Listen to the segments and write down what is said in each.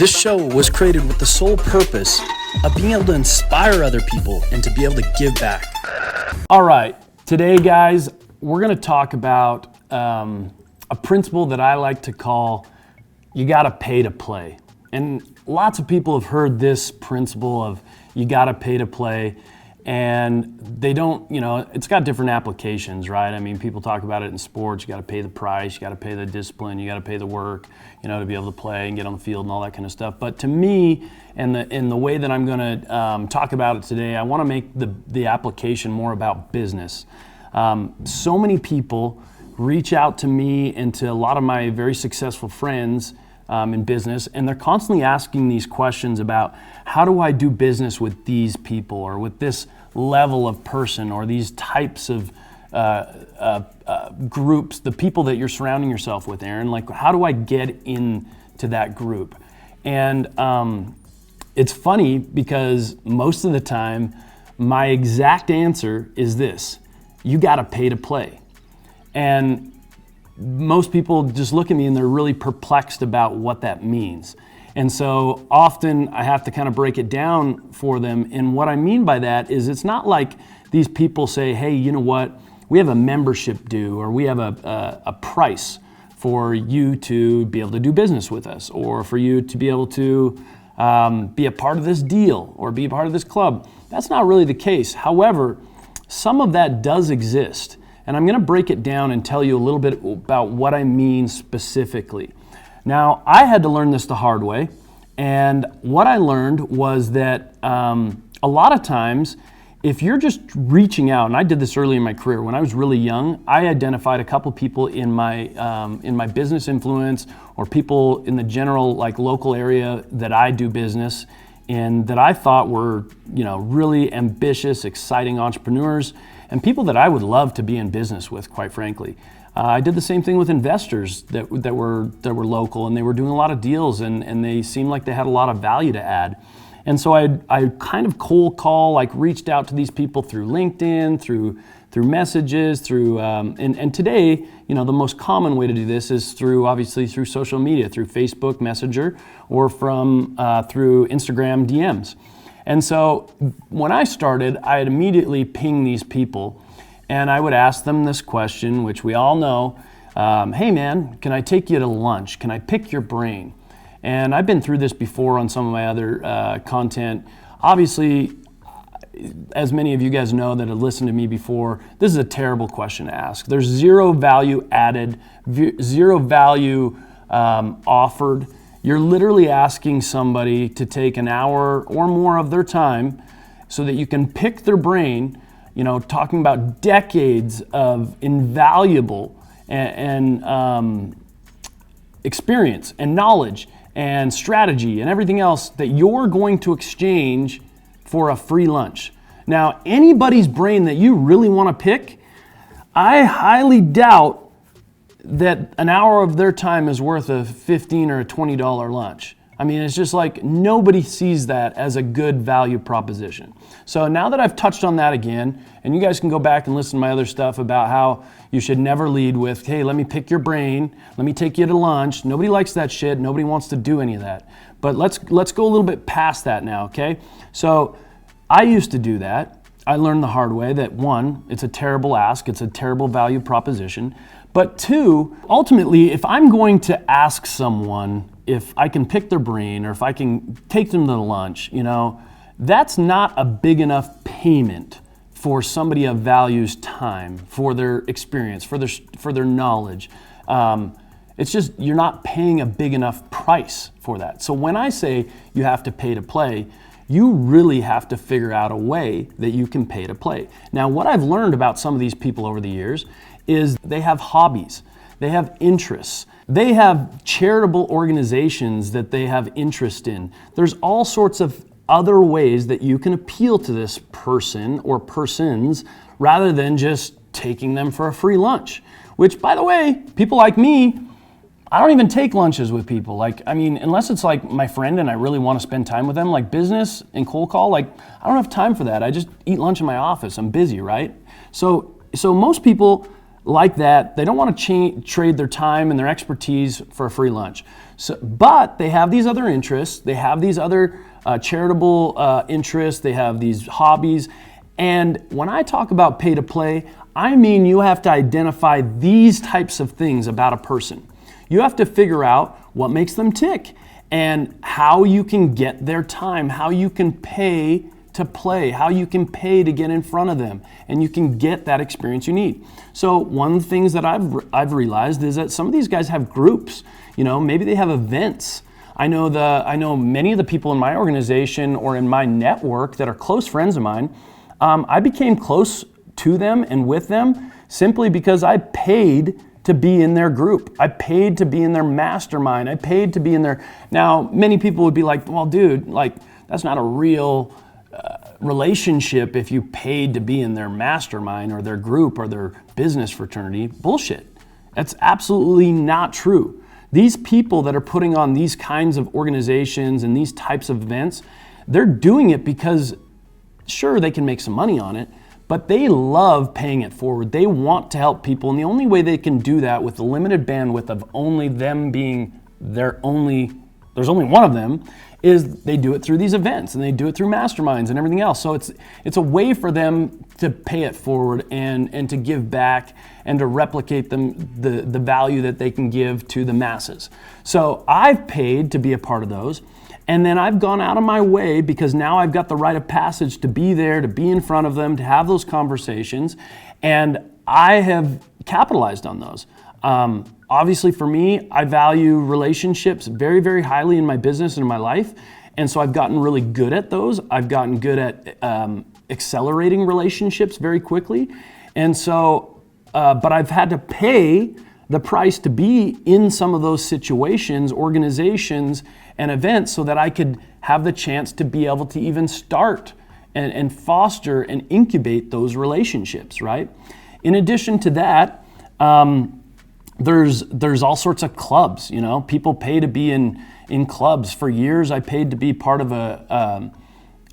This show was created with the sole purpose of being able to inspire other people and to be able to give back. All right, today, guys, we're going to talk about a principle that I like to call you got to pay to play. And lots of people have heard this principle of you got to pay to play, and they don't, it's got different applications, right? I mean, people talk about it in sports. You got to pay the price, you got to pay the discipline, you got to pay the work, to be able to play and get on the field and all that kind of stuff. But to me, and the way that I'm going to talk about it today, I want to make the application more about business. So many people reach out to me and to a lot of my very successful friends in business, and they're constantly asking these questions about how do I do business with these people or with this level of person or these types of groups, the people that you're surrounding yourself with, Aaron. Like, how do I get into that group? And it's funny because most of the time, my exact answer is this: you got to pay to play. And most people just look at me and they're really perplexed about what that means. And so often I have to kind of break it down for them. And what I mean by that is it's not like these people say, hey, you know what, we have a membership due, or we have a price for you to be able to do business with us, or for you to be able to be a part of this deal or be a part of this club. That's not really the case. However, some of that does exist. And I'm going to break it down and tell you a little bit about what I mean specifically. Now, I had to learn this the hard way. And what I learned was that a lot of times, if you're just reaching out, and I did this early in my career, when I was really young, I identified a couple people in my business influence, or people in the general local area that I do business in, that I thought were really ambitious, exciting entrepreneurs, and people that I would love to be in business with, quite frankly. I did the same thing with investors that were local, and they were doing a lot of deals, and they seemed like they had a lot of value to add. And so I kind of cold call, reached out to these people through LinkedIn, through messages, and today, the most common way to do this is obviously through social media, through Facebook Messenger, or through Instagram DMs. And so when I started, I'd immediately ping these people, and I would ask them this question, which we all know: hey man, can I take you to lunch? Can I pick your brain? And I've been through this before on some of my other content. Obviously, as many of you guys know that have listened to me before, this is a terrible question to ask. There's zero value added, zero value offered. You're literally asking somebody to take an hour or more of their time so that you can pick their brain, talking about decades of invaluable and experience and knowledge and strategy and everything else that you're going to exchange for a free lunch. Now, anybody's brain that you really want to pick, I highly doubt that an hour of their time is worth a $15 or a $20 lunch. I mean, it's just nobody sees that as a good value proposition. So now that I've touched on that again, and you guys can go back and listen to my other stuff about how you should never lead with, hey, let me pick your brain, let me take you to lunch. Nobody likes that shit. Nobody wants to do any of that. But let's go a little bit past that now, okay? So I used to do that. I learned the hard way that, one, it's a terrible ask. It's a terrible value proposition. But two, ultimately, if I'm going to ask someone if I can pick their brain or if I can take them to lunch, that's not a big enough payment for somebody of value's time, for their experience, for their knowledge. It's just, you're not paying a big enough price for that. So when I say you have to pay to play, you really have to figure out a way that you can pay to play. Now, what I've learned about some of these people over the years is they have hobbies, they have interests, they have charitable organizations that they have interest in. There's all sorts of other ways that you can appeal to this person or persons rather than just taking them for a free lunch. Which, by the way, people like me, I don't even take lunches with people. Unless it's my friend and I really want to spend time with them, business and cold call, I don't have time for that. I just eat lunch in my office. I'm busy, right? So most people, like that. They don't want to trade their time and their expertise for a free lunch. So, but they have these other interests. They have these other charitable interests. They have these hobbies. And when I talk about pay to play, I mean you have to identify these types of things about a person. You have to figure out what makes them tick and how you can get their time, how you can pay to play, how you can pay to get in front of them, and you can get that experience you need. So one of the things that I've realized is that some of these guys have groups. Maybe they have events. I know many of the people in my organization or in my network that are close friends of mine. I became close to them and with them simply because I paid to be in their group. I paid to be in their mastermind. I paid to be in their... Now, many people would be like, well, dude, that's not a real relationship if you paid to be in their mastermind or their group or their business fraternity. Bullshit. That's absolutely not true. These people that are putting on these kinds of organizations and these types of events, they're doing it because, sure, they can make some money on it, but they love paying it forward. They want to help people, and the only way they can do that with the limited bandwidth of only them being there's only one of them, is they do it through these events and they do it through masterminds and everything else. So it's a way for them to pay it forward and to give back and to replicate the value that they can give to the masses. So I've paid to be a part of those. And then I've gone out of my way because now I've got the rite of passage to be there, to be in front of them, to have those conversations. And I have capitalized on those. Obviously for me, I value relationships very, very highly in my business and in my life. And so I've gotten really good at those. I've gotten good at accelerating relationships very quickly. And so, but I've had to pay the price to be in some of those situations, organizations, and events so that I could have the chance to be able to even start and foster and incubate those relationships, right? In addition to that, there's all sorts of clubs. People pay to be in clubs. For years, I paid to be part of a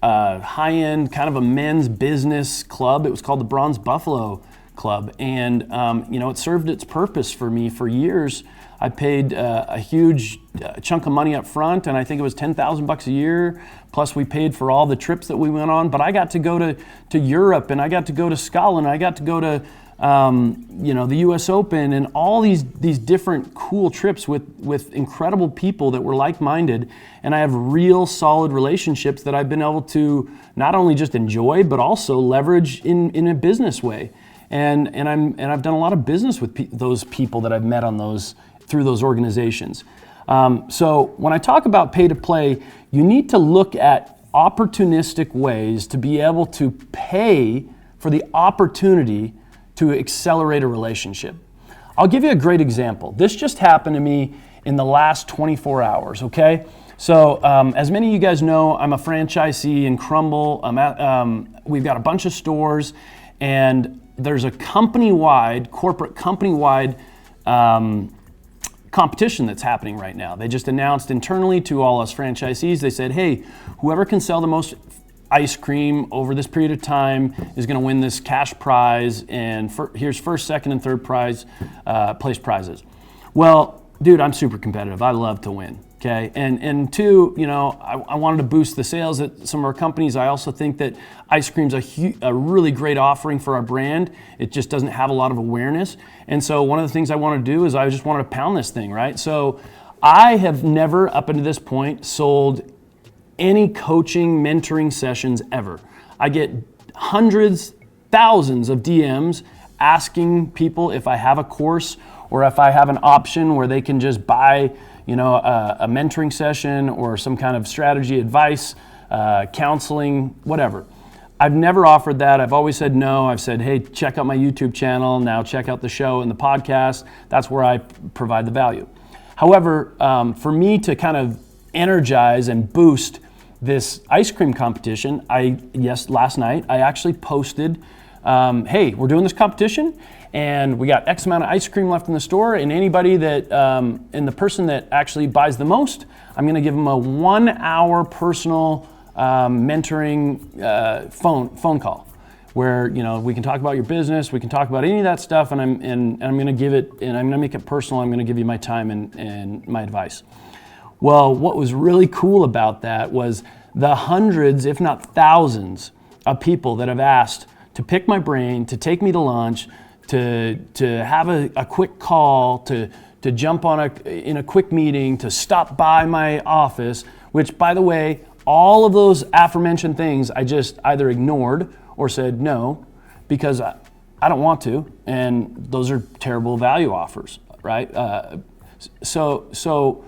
high-end kind of a men's business club. It was called the Bronze Buffalo Club, and it served its purpose for me for years. I paid a huge chunk of money up front, and I think it was $10,000 a year. Plus, we paid for all the trips that we went on. But I got to go to Europe, and I got to go to Scotland. I got to go to the U.S. Open, and all these different cool trips with incredible people that were like-minded. And I have real solid relationships that I've been able to not only just enjoy, but also leverage in a business way. And I've done a lot of business with those people that I've met through those organizations. So when I talk about pay to play, you need to look at opportunistic ways to be able to pay for the opportunity to accelerate a relationship. I'll give you a great example. This just happened to me in the last 24 hours, okay? So as many of you guys know, I'm a franchisee in Crumble. We've got a bunch of stores, and there's a corporate company-wide competition that's happening right now. They just announced internally to all us franchisees, they said, hey, whoever can sell the most ice cream over this period of time is going to win this cash prize, and here's first, second, and third place prizes. Well, dude, I'm super competitive. I love to win. Okay, and two, I wanted to boost the sales at some of our companies. I also think that ice cream's a really great offering for our brand. It just doesn't have a lot of awareness. And so one of the things I want to do is I just wanted to pound this thing, right? So I have never, up until this point, sold any coaching, mentoring sessions ever. I get hundreds, thousands of DMs asking people if I have a course or if I have an option where they can just buy a mentoring session or some kind of strategy advice, counseling, whatever. I've never offered that. I've always said no. I've said, hey, check out my YouTube channel. Now check out the show and the podcast. That's where I provide the value. However, for me to kind of energize and boost this ice cream competition, last night, I actually posted, hey, we're doing this competition, and we got X amount of ice cream left in the store, and anybody that, and the person that actually buys the most, I'm gonna give them a 1 hour personal mentoring phone call, where we can talk about your business, we can talk about any of that stuff, and I'm going to give it, and I'm going to make it personal. I'm going to give you my time and my advice. Well, what was really cool about that was the hundreds, if not thousands, of people that have asked to pick my brain, to take me to lunch, to have a quick call, to jump on in a quick meeting, to stop by my office, which, by the way, all of those aforementioned things I just either ignored or said no, because I don't want to, and those are terrible value offers, right? So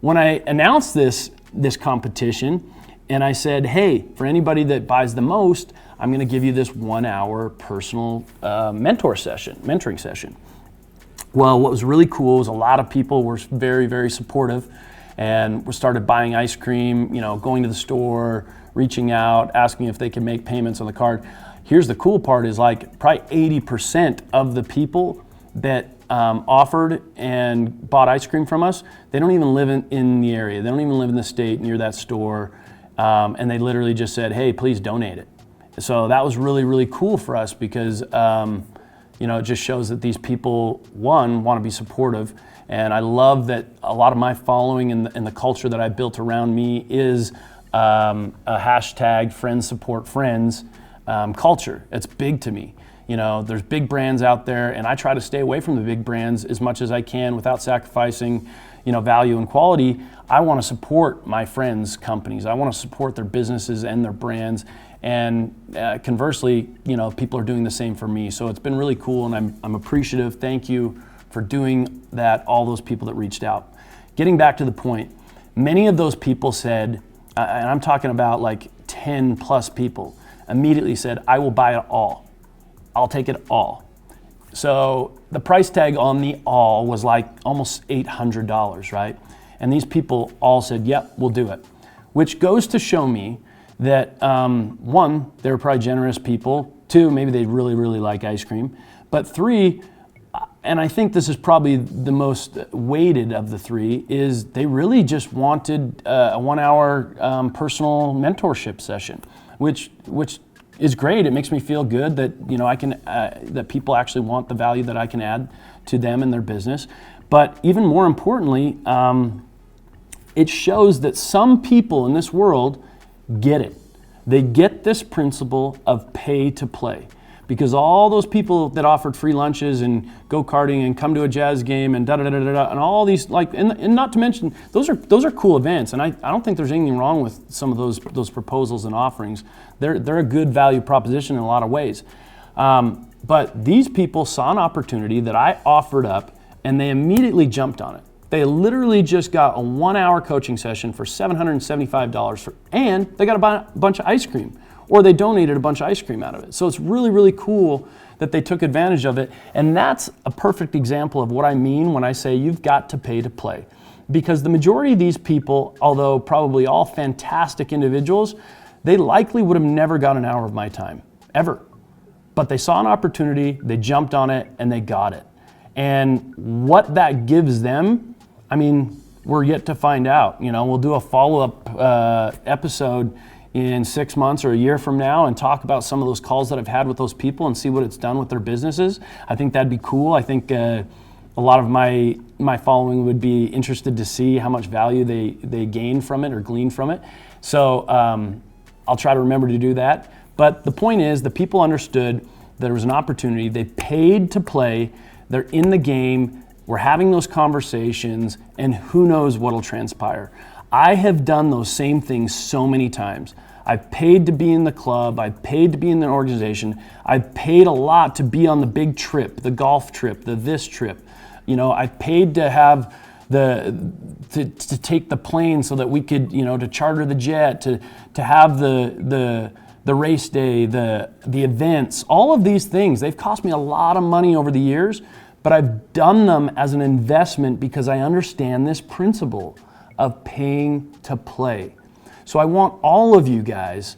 when I announced this competition, and I said, hey, for anybody that buys the most, I'm gonna give you this 1 hour personal mentoring session. Well, what was really cool was a lot of people were very, very supportive, and we started buying ice cream, going to the store, reaching out, asking if they could make payments on the card. Here's the cool part is probably 80% of the people that offered and bought ice cream from us, they don't even live in the area. They don't even live in the state near that store. And they literally just said, hey, please donate it. So that was really, really cool for us because, it just shows that these people, one, want to be supportive. And I love that a lot of my following and the culture that I built around me is a hashtag friends support friends culture. It's big to me. There's big brands out there, and I try to stay away from the big brands as much as I can without sacrificing, value and quality. I want to support my friends' companies. I want to support their businesses and their brands. And conversely, people are doing the same for me. So it's been really cool, and I'm appreciative. Thank you for doing that, all those people that reached out. Getting back to the point, many of those people said, and I'm talking about 10 plus people, immediately said, I will buy it all. I'll take it all. So the price tag on the all was almost $800, right? And these people all said, yep, we'll do it. Which goes to show me that, one, they were probably generous people. Two, maybe they really, really like ice cream. But three, and I think this is probably the most weighted of the three, is they really just wanted a 1 hour personal mentorship session, which is great. It makes me feel good that I can that people actually want the value that I can add to them and their business. But even more importantly, it shows that some people in this world get it. They get this principle of pay to play. Because all those people that offered free lunches and go-karting and come to a jazz game and da-da-da-da-da, and all these, and not to mention, those are cool events, and I don't think there's anything wrong with some of those proposals and offerings. They're a good value proposition in a lot of ways. But these people saw an opportunity that I offered up, and they immediately jumped on it. They literally just got a 1 hour coaching session for $775, and they got a bunch of ice cream. Or they donated a bunch of ice cream out of it. So it's really, really cool that they took advantage of it. And that's a perfect example of what I mean when I say you've got to pay to play. Because the majority of these people, although probably all fantastic individuals, they likely would have never got an hour of my time, ever. But they saw an opportunity, they jumped on it, and they got it. And what that gives them, we're yet to find out. We'll do a follow-up episode in 6 months or a year from now and talk about some of those calls that I've had with those people and see what it's done with their businesses. I think that'd be cool. I think a lot of my following would be interested to see how much value they gain from it or glean from it. So I'll try to remember to do that. But the point is, the people understood there was an opportunity. They paid to play. They're in the game. We're having those conversations, and who knows what'll transpire. I have done those same things so many times. I've paid to be in the club. I've paid to be in the organization. I've paid a lot to be on the big trip, the golf trip, this trip. I've paid to have to take the plane so that we could, to charter the jet, to have the race day, the events, all of these things. They've cost me a lot of money over the years, but I've done them as an investment because I understand this principle of paying to play. So I want all of you guys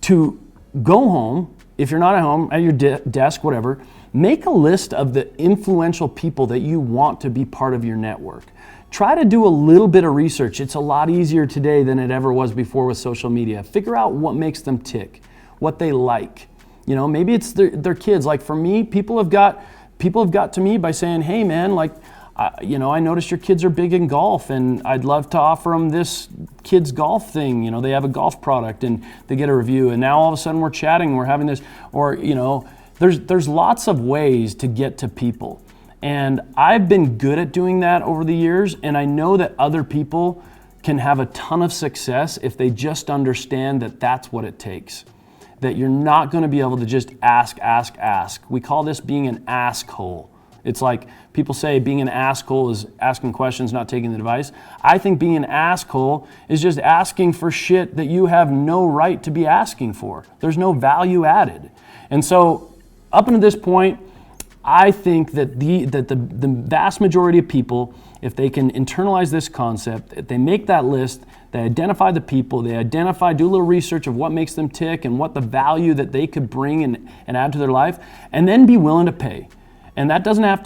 to go home, if you're not at home, at your desk, whatever, make a list of the influential people that you want to be part of your network. Try to do a little bit of research. It's a lot easier today than it ever was before with social media. Figure out what makes them tick, what they like, Maybe it's their kids. Like for me, people have got to me by saying, hey man, like, I noticed your kids are big in golf and I'd love to offer them this kids golf thing. They have a golf product and they get a review, and now all of a sudden we're chatting, we're having this, or, there's lots of ways to get to people. And I've been good at doing that over the years, and I know that other people can have a ton of success if they just understand that that's what it takes. That you're not going to be able to just ask. We call this being an asshole. It's like people say being an asshole is asking questions, not taking the advice. I think being an asshole is just asking for shit that you have no right to be asking for. There's no value added. And so up until this point, I think that the vast majority of people, if they can internalize this concept, if they make that list, they identify the people, do a little research of what makes them tick and what the value that they could bring and add to their life, and then be willing to pay. And that doesn't have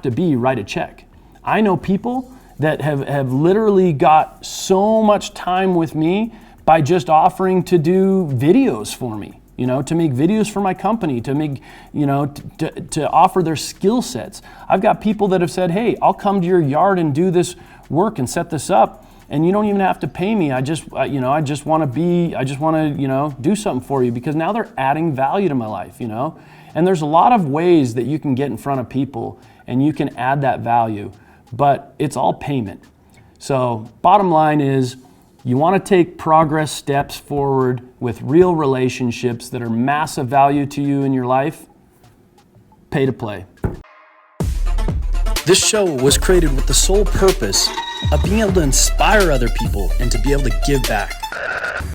to be write a check. I know people that have literally got so much time with me by just offering to do videos for me, to make videos for my company, to make, to offer their skill sets. I've got people that have said, hey, I'll come to your yard and do this work and set this up, and you don't even have to pay me. I just want to do something for you, because now they're adding value to my life, And there's a lot of ways that you can get in front of people and you can add that value, but it's all payment. So bottom line is, you want to take progress steps forward with real relationships that are massive value to you in your life. Pay to play. This show was created with the sole purpose of being able to inspire other people and to be able to give back.